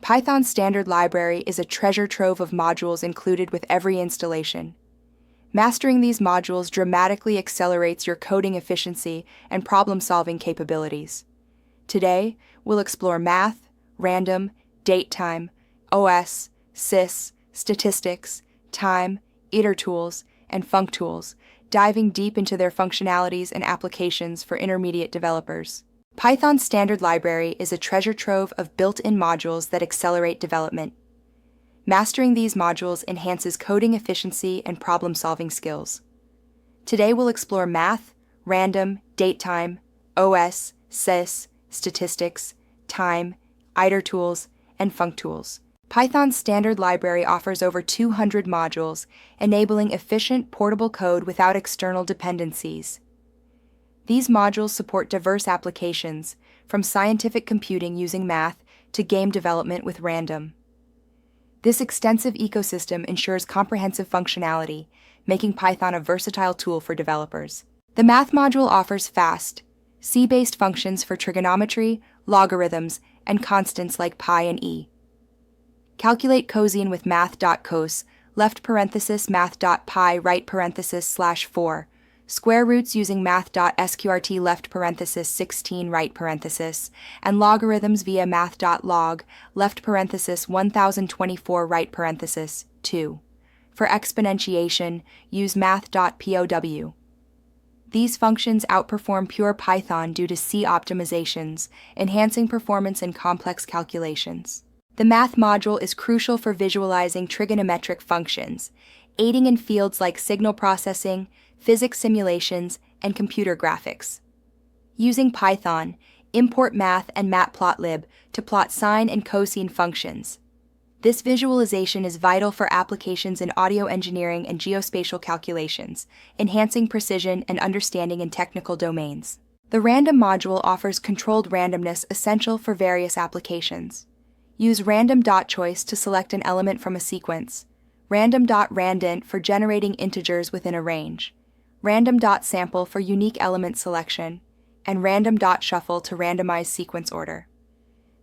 Python's standard library is a treasure trove of modules included with every installation. Mastering these modules dramatically accelerates your coding efficiency and problem-solving capabilities. Today, we'll explore math, random, datetime, OS, sys, statistics, time, itertools, and functools, diving deep into their functionalities and applications for intermediate developers. Python's standard library is a treasure trove of built-in modules that accelerate development. Mastering these modules enhances coding efficiency and problem-solving skills. Today we'll explore math, random, datetime, OS, sys, statistics, time, itertools, and functools. Python's standard library offers over 200 modules, enabling efficient, portable code without external dependencies. These modules support diverse applications, from scientific computing using math to game development with random. This extensive ecosystem ensures comprehensive functionality, making Python a versatile tool for developers. The math module offers fast, C-based functions for trigonometry, logarithms, and constants like pi and e. Calculate cosine with math.cos, left parenthesis math.pi right parenthesis /4, square roots using math.sqrt left parenthesis 16 right parenthesis, and logarithms via math.log left parenthesis 1024 right parenthesis 2. For exponentiation, use math.pow. These functions outperform pure Python due to C optimizations, enhancing performance in complex calculations. The math module is crucial for visualizing trigonometric functions, aiding in fields like signal processing, physics simulations, and computer graphics. Using Python, import math and matplotlib to plot sine and cosine functions. This visualization is vital for applications in audio engineering and geospatial calculations, enhancing precision and understanding in technical domains. The random module offers controlled randomness essential for various applications. Use random.choice to select an element from a sequence, random.randint for generating integers within a range, random.sample for unique element selection, and random.shuffle to randomize sequence order.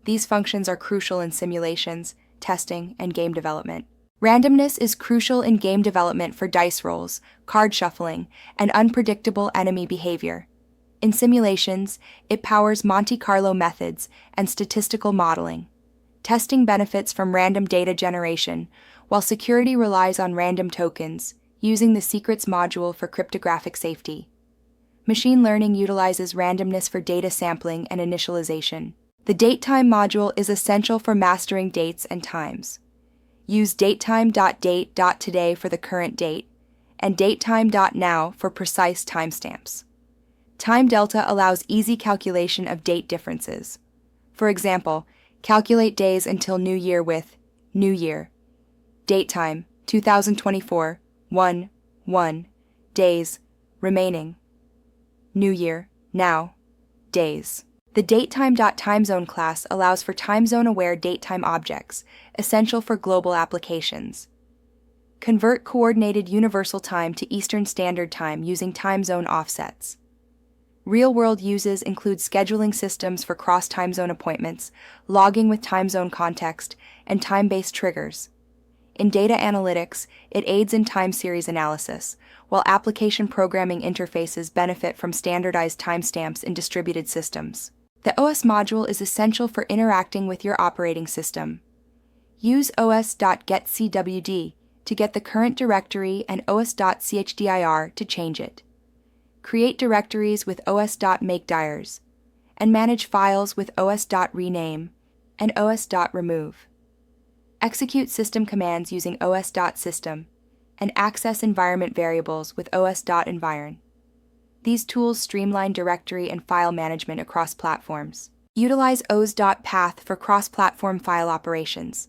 These functions are crucial in simulations, testing, and game development. Randomness is crucial in game development for dice rolls, card shuffling, and unpredictable enemy behavior. In simulations, it powers Monte Carlo methods and statistical modeling. Testing benefits from random data generation, while security relies on random tokens, using the secrets module for cryptographic safety. Machine learning utilizes randomness for data sampling and initialization. The datetime module is essential for mastering dates and times. Use datetime.date.today for the current date, and datetime.now for precise timestamps. Time delta allows easy calculation of date differences. For example, calculate days until New Year with New Year. Datetime 2024 1 days remaining. New Year now days. The datetime.timezone class allows for timezone-aware datetime objects, essential for global applications. Convert coordinated universal time to Eastern Standard Time using timezone offsets. Real-world uses include scheduling systems for cross-timezone appointments, logging with timezone context, and time-based triggers. In data analytics, it aids in time series analysis, while application programming interfaces benefit from standardized timestamps in distributed systems. The OS module is essential for interacting with your operating system. Use os.getCWD to get the current directory and os.chdir to change it. Create directories with os.makeDirs, and manage files with os.rename and os.remove. Execute system commands using os.system, and access environment variables with os.environ. These tools streamline directory and file management across platforms. Utilize os.path for cross-platform file operations.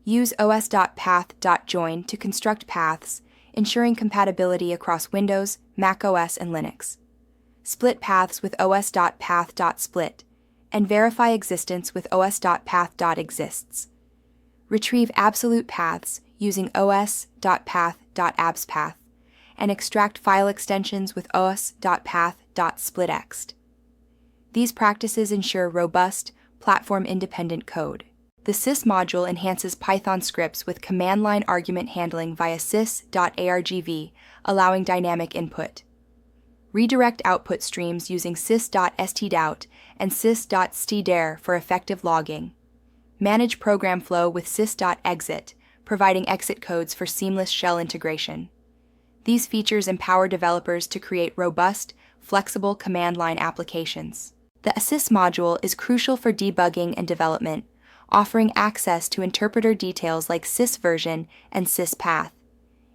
Use os.path.join to construct paths, ensuring compatibility across Windows, macOS, and Linux. Split paths with os.path.split, and verify existence with os.path.exists. Retrieve absolute paths using os.path.abspath, and extract file extensions with os.path.splitxt. These practices ensure robust, platform-independent code. The The sys module enhances Python scripts with command line argument handling via sys.argv, allowing dynamic input. Redirect output streams using sys.stdout and sys.stdir for effective logging. Manage program flow with sys.exit, providing exit codes for seamless shell integration. These features empower developers to create robust, flexible command line applications. The assist module is crucial for debugging and development, offering access to interpreter details like sys version and sys path.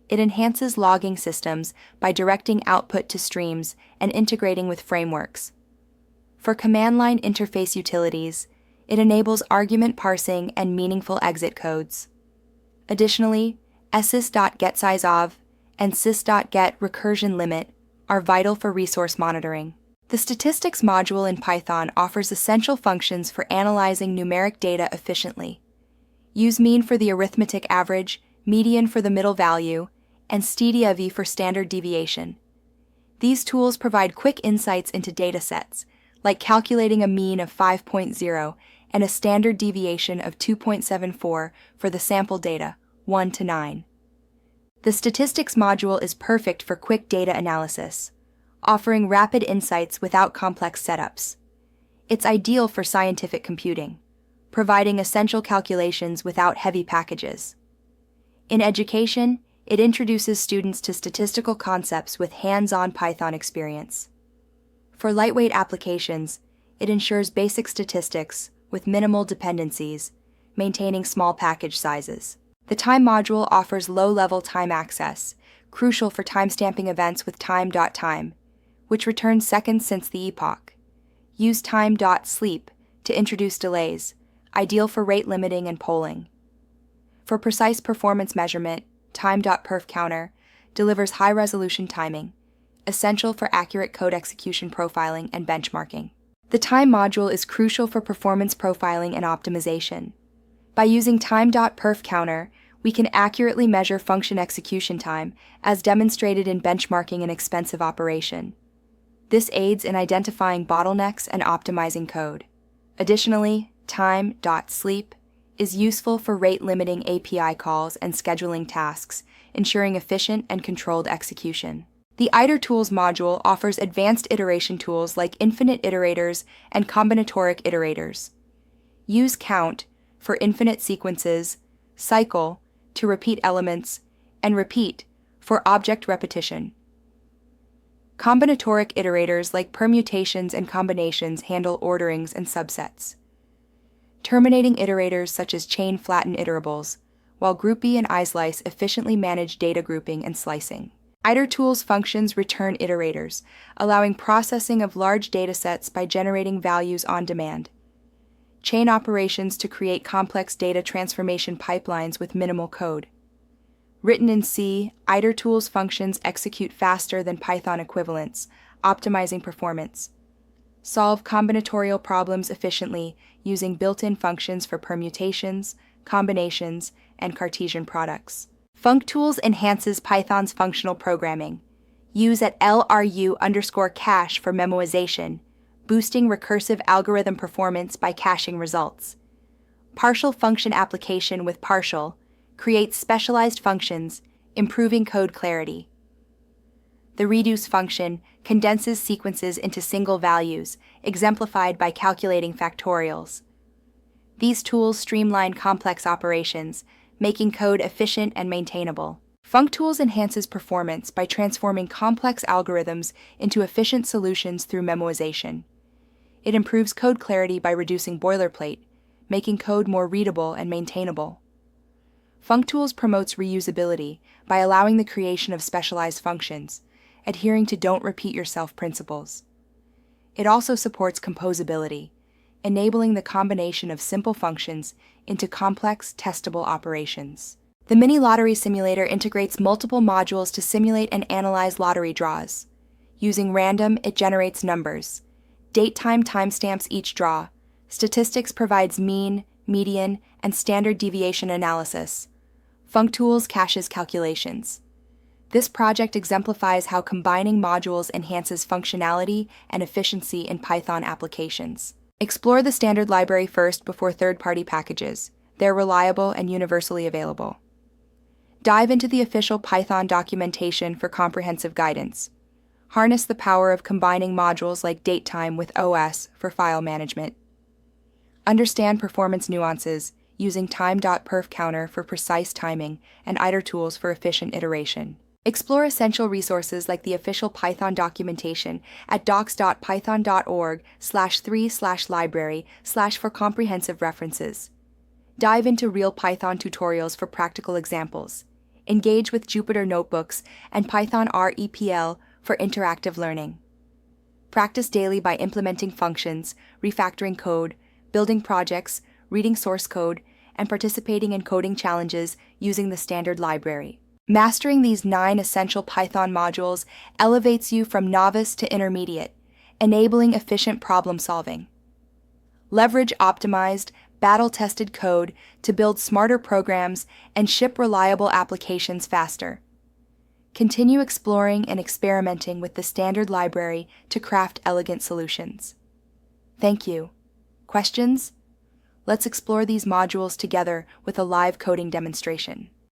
It enhances logging systems by directing output to streams and integrating with frameworks. For command line interface utilities, it enables argument parsing and meaningful exit codes. Additionally, sys.getSizeOf and sys.get recursion limit are vital for resource monitoring. The statistics module in Python offers essential functions for analyzing numeric data efficiently. Use mean for the arithmetic average, median for the middle value, and stdiv for standard deviation. These tools provide quick insights into datasets, like calculating a mean of 5.0 and a standard deviation of 2.74 for the sample data, 1 to 9. The statistics module is perfect for quick data analysis, offering rapid insights without complex setups. It's ideal for scientific computing, providing essential calculations without heavy packages. In education, it introduces students to statistical concepts with hands-on Python experience. For lightweight applications, it ensures basic statistics with minimal dependencies, maintaining small package sizes. The time module offers low-level time access, crucial for timestamping events with time.time, which returns seconds since the epoch. Use time.sleep to introduce delays, ideal for rate limiting and polling. For precise performance measurement, time.perfcounter delivers high-resolution timing, essential for accurate code execution profiling and benchmarking. The time module is crucial for performance profiling and optimization. By using time.perfcounter, we can accurately measure function execution time, as demonstrated in benchmarking an expensive operation. This aids in identifying bottlenecks and optimizing code. Additionally, time.sleep is useful for rate-limiting API calls and scheduling tasks, ensuring efficient and controlled execution. The itertools module offers advanced iteration tools like infinite iterators and combinatoric iterators. Use count for infinite sequences, cycle to repeat elements, and repeat for object repetition. Combinatoric iterators like permutations and combinations handle orderings and subsets. Terminating iterators such as chain flatten iterables, while groupie and islice efficiently manage data grouping and slicing. Itertools functions return iterators, allowing processing of large datasets by generating values on demand. Chain operations to create complex data transformation pipelines with minimal code. Written in C, itertools functions execute faster than Python equivalents, optimizing performance. Solve combinatorial problems efficiently using built-in functions for permutations, combinations, and Cartesian products. Functools enhances Python's functional programming. Use at LRU_cache for memoization, boosting recursive algorithm performance by caching results. Partial function application with partial creates specialized functions, improving code clarity. The reduce function condenses sequences into single values, exemplified by calculating factorials. These tools streamline complex operations, making code efficient and maintainable. Functools enhances performance by transforming complex algorithms into efficient solutions through memoization. It improves code clarity by reducing boilerplate, making code more readable and maintainable. Functools promotes reusability by allowing the creation of specialized functions, adhering to don't repeat yourself principles. It also supports composability, enabling the combination of simple functions into complex, testable operations. The mini lottery simulator integrates multiple modules to simulate and analyze lottery draws. Using random, it generates numbers. Datetime timestamps each draw. Statistics provides mean, median, and standard deviation analysis. Functools caches calculations. This project exemplifies how combining modules enhances functionality and efficiency in Python applications. Explore the standard library first before third-party packages, They're reliable and universally available. Dive into the official Python documentation for comprehensive guidance. Harness the power of combining modules like datetime with OS for file management. Understand performance nuances using time.perfcounter for precise timing and itertools for efficient iteration. Explore essential resources like the official Python documentation at docs.python.org/3/library/ for comprehensive references. Dive into real Python tutorials for practical examples. Engage with Jupyter Notebooks and Python REPL for interactive learning. Practice daily by implementing functions, refactoring code, building projects, reading source code, and participating in coding challenges using the standard library. Mastering these 9 essential Python modules elevates you from novice to intermediate, enabling efficient problem solving. Leverage optimized, battle-tested code to build smarter programs and ship reliable applications faster. Continue exploring and experimenting with the standard library to craft elegant solutions. Thank you. Questions? Let's explore these modules together with a live coding demonstration.